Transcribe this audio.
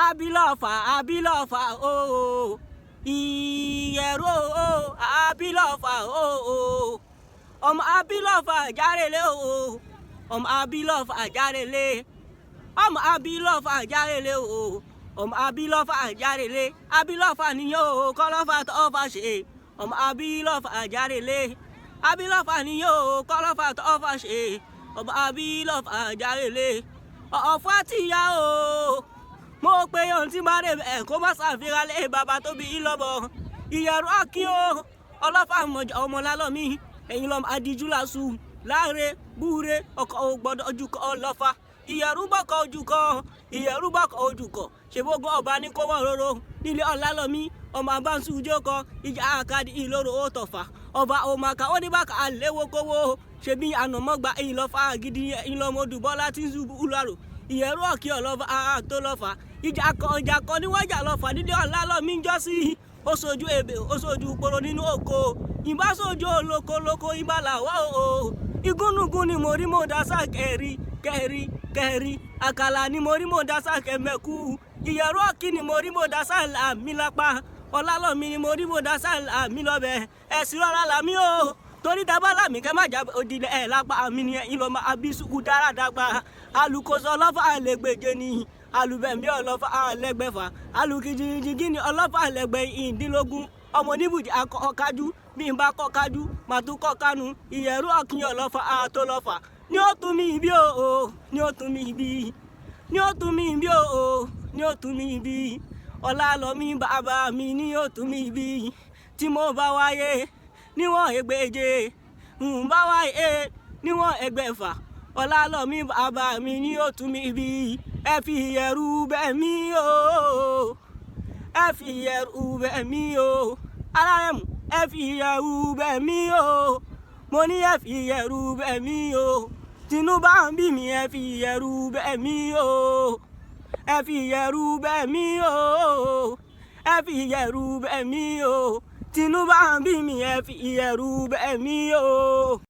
abilọ́fà o ìyẹ̀rú o abilọ́fà o ọmọ abilọ́fà járelé o ọmọ abilọ́fà járelé ọmọ abilọ́fà járelé o ọmọ abilọ́fà járelé abilọ́fà nìyẹn o kọ́lọ́fà tọ́fà ṣe ọmọ abilọ́fà járelé abilọ́fà nìyẹn o kọ́lọ́fà tọ́fà ṣe ọmọ abilọ́fà járelé ọ̀fọ̀ tìyà o mo pe ohun tí máa rè bẹ́ẹ̀ kó má ṣàfihàn lé bàbá tó bí i lọ́bọ̀ ìyẹ̀rú akín o ọlọ́fà ọmọ lálọ́mí ẹ̀yin lọ́mọ adíjú lásù láre búre ọkọ̀ ò gbọ́dọ̀ ojúkọ ọlọ́fà ìyẹ̀rú bọ́kọ̀ ojúkọ ìyẹ̀rú bọ́kọ̀ ojúkọ ṣèbógun ọba ní kó wọ́n róró nílé ọ̀làlọ́mí ọmọ abáǹsù jókọ ìjà àkàdé ìlóró ó tọ̀fà ọba òmàkà ó ní bàkà àléwó kówó ṣebí ànàmọ́gba ìlọ́fà gidi ìlọ́mọdùbọ́lá tí ń zùbú ulárò ìyẹ̀rú ọ̀kí ọlọ́fà tó lọ́fà ìjà kan níwájú àlọ́fà nílé ọ̀làlọ́mí ń jọ́ sí ó sojú ebè ó sojú poro nínú oko ìbá sojú olókolóko ìbá làwọ̀ o igúnnugún ni mo rí mo dásà kẹrí àkàlà ni mo rí mo dásà kẹmẹkú ìyẹ̀rú ọ̀kí ni mo rí mo dásà làmí lápá ọ̀làlọ́mí ni mo rí mo dásà làmí lọ́bẹ̀ ẹ̀sìn rọra làmí o torí dábàá làmí kẹ́ má jà òdìlẹ̀ ẹ̀ lápá mi ni ẹ̀yin lọ́mọ abisuku dáradágbà alùkòsọ ọlọ́fà àlẹ́gbẹ̀jẹ ni alùbẹ̀mí ọlọ́fà àlẹ́gbẹ̀fà alùkìjìjìgì ni ọlọ́fà àlẹ́gbẹ̀yìndínlógún ọmọ oníbùjì akọ́kájú bí n bá kọ́kájú màá tún kọ́kánu ìyẹ̀rú ọ̀kìn ọlọ́fà àtọlọ́fà ní ó tún mi ibi o ní ó tún mi ibi ní ó tún mi ibi o ní ó tún mi ibi ọ̀làlọ́mí bàbá mi ní ó tún mi ibi tí mo bá wáyé níwọ̀n ẹgbẹ̀je ń bá wáyé níwọ̀n ẹgbẹ̀fà ọ̀làlọ́mí bàbá mi ní ó tún mi ibi ẹ fi ìyẹ̀rú bẹ̀ mí o ẹ fi ìyẹ̀rú bẹ̀ mí o alárẹ̀mú ẹ fi ìyẹ̀rú bẹ̀ mí o mo ní ẹ fi ìyẹ̀rú bẹ̀ mí o Tinubu ń bí mi ẹ fi ìyẹ̀rú bẹ̀ mí o ẹ fi ìyẹ̀rú bẹ̀ mí o ẹ fi ìyẹ̀rú bẹ̀ mí o Tinubu ń bí mi ẹ fi ìyẹ̀rú bẹ̀ mí o.